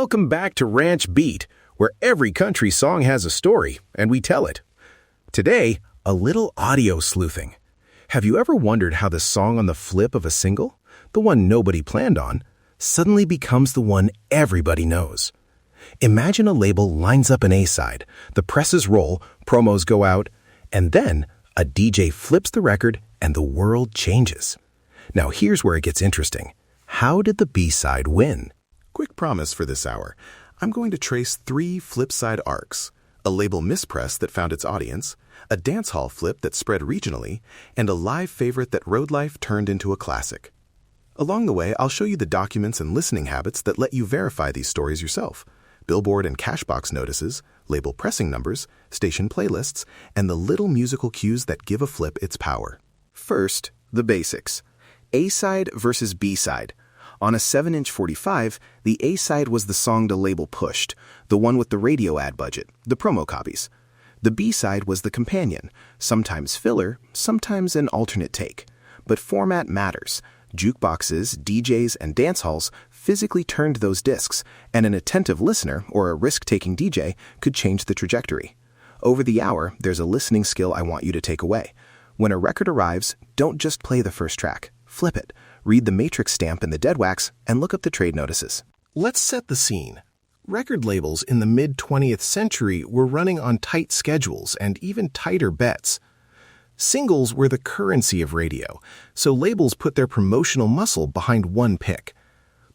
Welcome back to Ranch Beat, where every country song has a story, and we tell it. Today, a little audio sleuthing. Have you ever wondered how the song on the flip of a single, the one nobody planned on, suddenly becomes the one everybody knows? Imagine a label lines up an A-side, the presses roll, promos go out, and then a DJ flips the record and the world changes. Now here's where it gets interesting. How did the B-side win? Quick promise for this hour. I'm going to trace 3 flip-side arcs: a label mispress that found its audience, a dance hall flip that spread regionally, and a live favorite that Road Life turned into a classic. Along the way, I'll show you the documents and listening habits that let you verify these stories yourself: Billboard and Cashbox notices, label pressing numbers, station playlists, and the little musical cues that give a flip its power. First, the basics. A-side versus B-side. On a 7-inch 45, the A-side was the song the label pushed, the one with the radio ad budget, the promo copies. The B-side was the companion, sometimes filler, sometimes an alternate take. But format matters. Jukeboxes, DJs, and dance halls physically turned those discs, and an attentive listener or a risk-taking DJ could change the trajectory. Over the hour, there's a listening skill I want you to take away. When a record arrives, don't just play the first track. Flip it. Read the matrix stamp in the dead wax and look up the trade notices. Let's set the scene. Record labels in the mid-20th century were running on tight schedules and even tighter bets. Singles were the currency of radio, so labels put their promotional muscle behind one pick.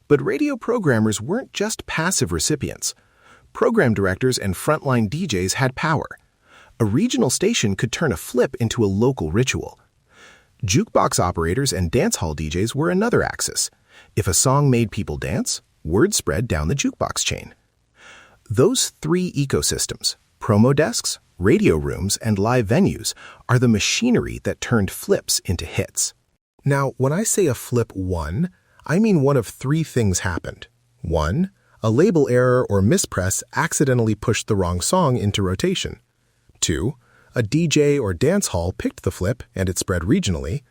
But radio programmers weren't just passive recipients. Program directors and frontline DJs had power. A regional station could turn a flip into a local ritual. Jukebox operators and dance hall DJs were another axis. If a song made people dance, word spread down the jukebox chain. Those 3 ecosystems, promo desks, radio rooms, and live venues, are the machinery that turned flips into hits. Now, when I say a flip won, I mean one of 3 things happened. 1, a label error or mispress accidentally pushed the wrong song into rotation. 2, a DJ or dance hall picked the flip and it spread regionally.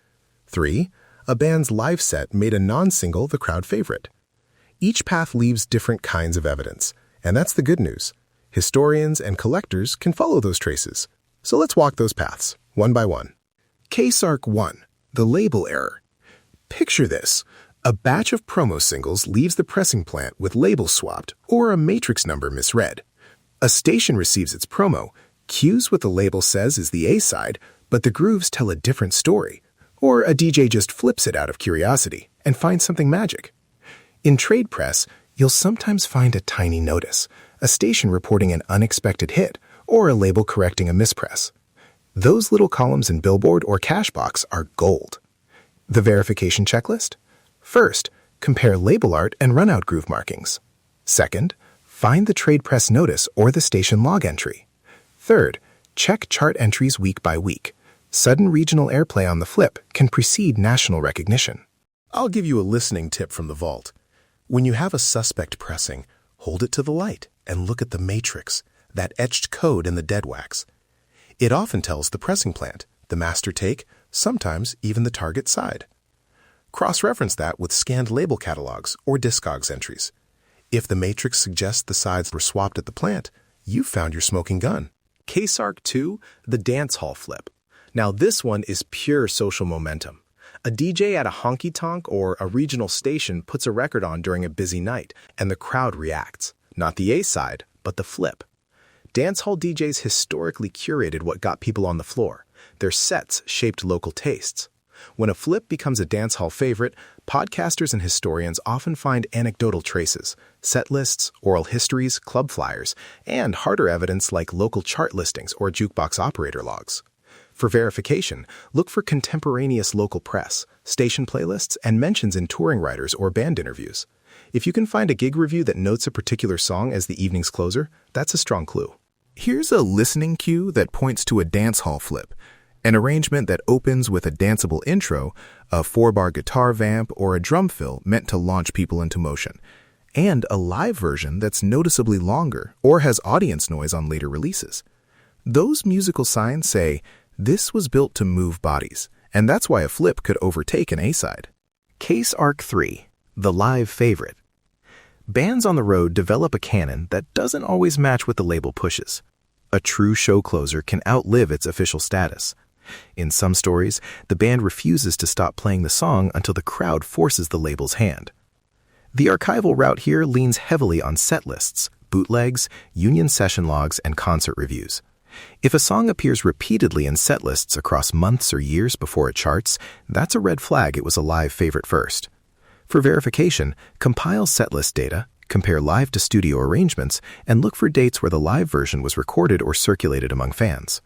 3, a band's live set made a non-single the crowd favorite. Each path leaves different kinds of evidence, and that's the good news. Historians and collectors can follow those traces. So let's walk those paths, one by one. Case Arc 1, the label error. Picture this. A batch of promo singles leaves the pressing plant with labels swapped or a matrix number misread. A station receives its promo, cues what the label says is the A-side, but the grooves tell a different story. Or a DJ just flips it out of curiosity and finds something magic. In trade press, you'll sometimes find a tiny notice, a station reporting an unexpected hit, or a label correcting a mispress. Those little columns in Billboard or Cashbox are gold. The verification checklist? First, compare label art and runout groove markings. Second, find the trade press notice or the station log entry. Third, check chart entries week by week. Sudden regional airplay on the flip can precede national recognition. I'll give you a listening tip from the vault. When you have a suspect pressing, hold it to the light and look at the matrix, that etched code in the dead wax. It often tells the pressing plant, the master take, sometimes even the target side. Cross-reference that with scanned label catalogs or Discogs entries. If the matrix suggests the sides were swapped at the plant, you've found your smoking gun. Case Arc 2, the dance hall flip. Now this one is pure social momentum. A DJ at a honky-tonk or a regional station puts a record on during a busy night, and the crowd reacts. Not the A-side, but the flip. Dance hall DJs historically curated what got people on the floor. Their sets shaped local tastes. When a flip becomes a dance hall favorite, podcasters and historians often find anecdotal traces, set lists, oral histories, club flyers, and harder evidence like local chart listings or jukebox operator logs. For verification, look for contemporaneous local press, station playlists, and mentions in touring writers or band interviews. If you can find a gig review that notes a particular song as the evening's closer, that's a strong clue. Here's a listening cue that points to a dance hall flip. An arrangement that opens with a danceable intro, a 4-bar guitar vamp, or a drum fill meant to launch people into motion, and a live version that's noticeably longer or has audience noise on later releases. Those musical signs say, this was built to move bodies, and that's why a flip could overtake an A-side. Case Arc 3, the live favorite. Bands on the road develop a canon that doesn't always match what the label pushes. A true show closer can outlive its official status. In some stories, the band refuses to stop playing the song until the crowd forces the label's hand. The archival route here leans heavily on set lists, bootlegs, union session logs, and concert reviews. If a song appears repeatedly in set lists across months or years before it charts, that's a red flag it was a live favorite first. For verification, compile setlist data, compare live to studio arrangements, and look for dates where the live version was recorded or circulated among fans.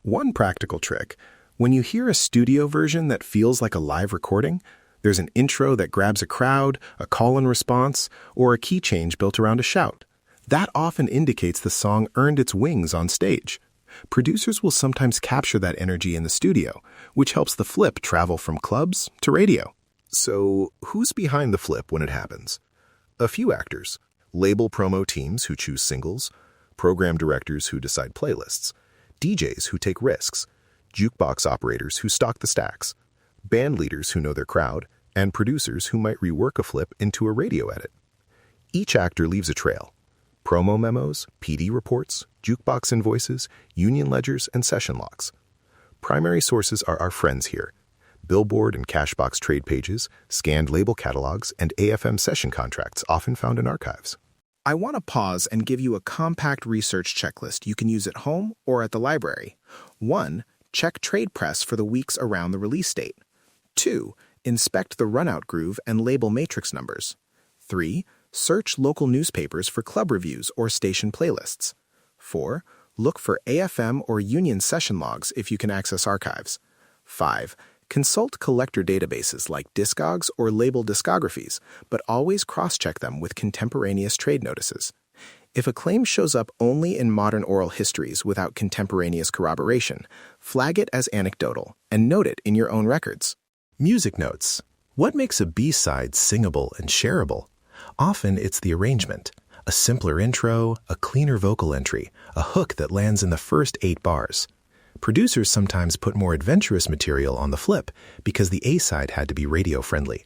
One practical trick: when you hear a studio version that feels like a live recording, there's an intro that grabs a crowd, a call and response, or a key change built around a shout. That often indicates the song earned its wings on stage. Producers will sometimes capture that energy in the studio, which helps the flip travel from clubs to radio. So, who's behind the flip when it happens? A few actors: label promo teams who choose singles, program directors who decide playlists, DJs who take risks, jukebox operators who stock the stacks, band leaders who know their crowd, and producers who might rework a flip into a radio edit. Each actor leaves a trail: promo memos, PD reports, jukebox invoices, union ledgers, and session logs. Primary sources are our friends here: Billboard and Cashbox trade pages, scanned label catalogs, and AFM session contracts often found in archives. I want to pause and give you a compact research checklist you can use at home or at the library. 1. Check trade press for the weeks around the release date. 2. Inspect the runout groove and label matrix numbers. 3. Search local newspapers for club reviews or station playlists. 4. Look for AFM or union session logs if you can access archives. 5. Consult collector databases like Discogs or label discographies, but always cross-check them with contemporaneous trade notices. If a claim shows up only in modern oral histories without contemporaneous corroboration, flag it as anecdotal and note it in your own records. Music notes. What makes a B-side singable and shareable? Often it's the arrangement. A simpler intro, a cleaner vocal entry, a hook that lands in the first 8 bars. Producers sometimes put more adventurous material on the flip because the A-side had to be radio-friendly.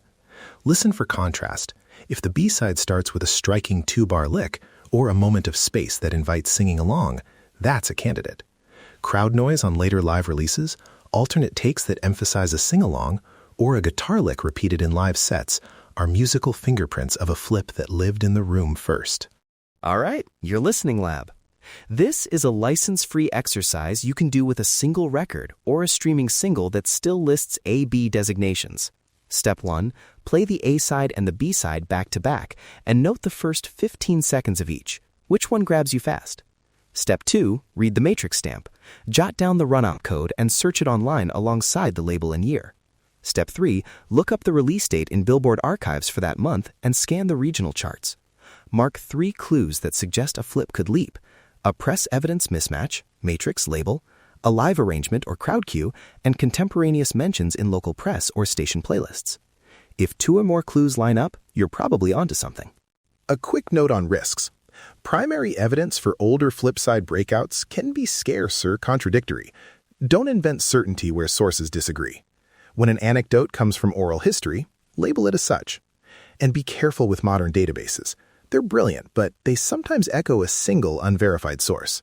Listen for contrast. If the B-side starts with a striking 2-bar lick or a moment of space that invites singing along, that's a candidate. Crowd noise on later live releases, alternate takes that emphasize a sing-along, or a guitar lick repeated in live sets are musical fingerprints of a flip that lived in the room first. All right, your listening lab. This is a license-free exercise you can do with a single record or a streaming single that still lists A-B designations. Step 1, play the A-side and the B-side back-to-back and note the first 15 seconds of each. Which one grabs you fast? Step 2, read the matrix stamp. Jot down the runout code and search it online alongside the label and year. Step 3, look up the release date in Billboard archives for that month and scan the regional charts. Mark 3 clues that suggest a flip could leap: a press evidence mismatch, matrix label, a live arrangement or crowd cue, and contemporaneous mentions in local press or station playlists. If 2 or more clues line up, you're probably onto something. A quick note on risks. Primary evidence for older flip-side breakouts can be scarce or contradictory. Don't invent certainty where sources disagree. When an anecdote comes from oral history, label it as such. And be careful with modern databases. They're brilliant, but they sometimes echo a single unverified source.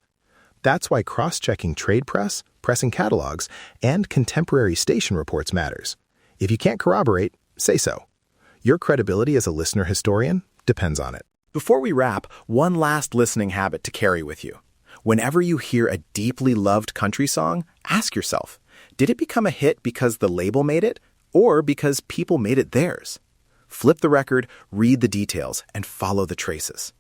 That's why cross-checking trade press, pressing catalogs, and contemporary station reports matters. If you can't corroborate, say so. Your credibility as a listener historian depends on it. Before we wrap, one last listening habit to carry with you. Whenever you hear a deeply loved country song, ask yourself, did it become a hit because the label made it, or because people made it theirs? Flip the record, read the details, and follow the traces.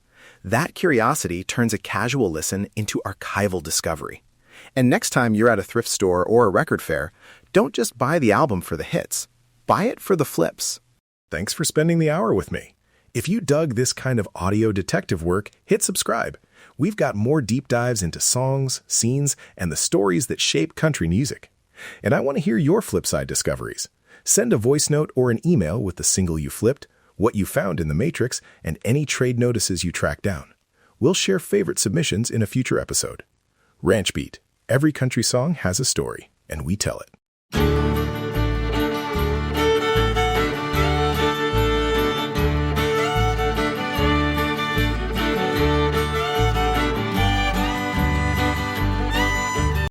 That curiosity turns a casual listen into archival discovery. And next time you're at a thrift store or a record fair, don't just buy the album for the hits. Buy it for the flips. Thanks for spending the hour with me. If you dug this kind of audio detective work, hit subscribe. We've got more deep dives into songs, scenes, and the stories that shape country music. And I want to hear your flipside discoveries. Send a voice note or an email with the single you flipped, what you found in the matrix, and any trade notices you tracked down. We'll share favorite submissions in a future episode. Ranch Beat. Every country song has a story, and we tell it.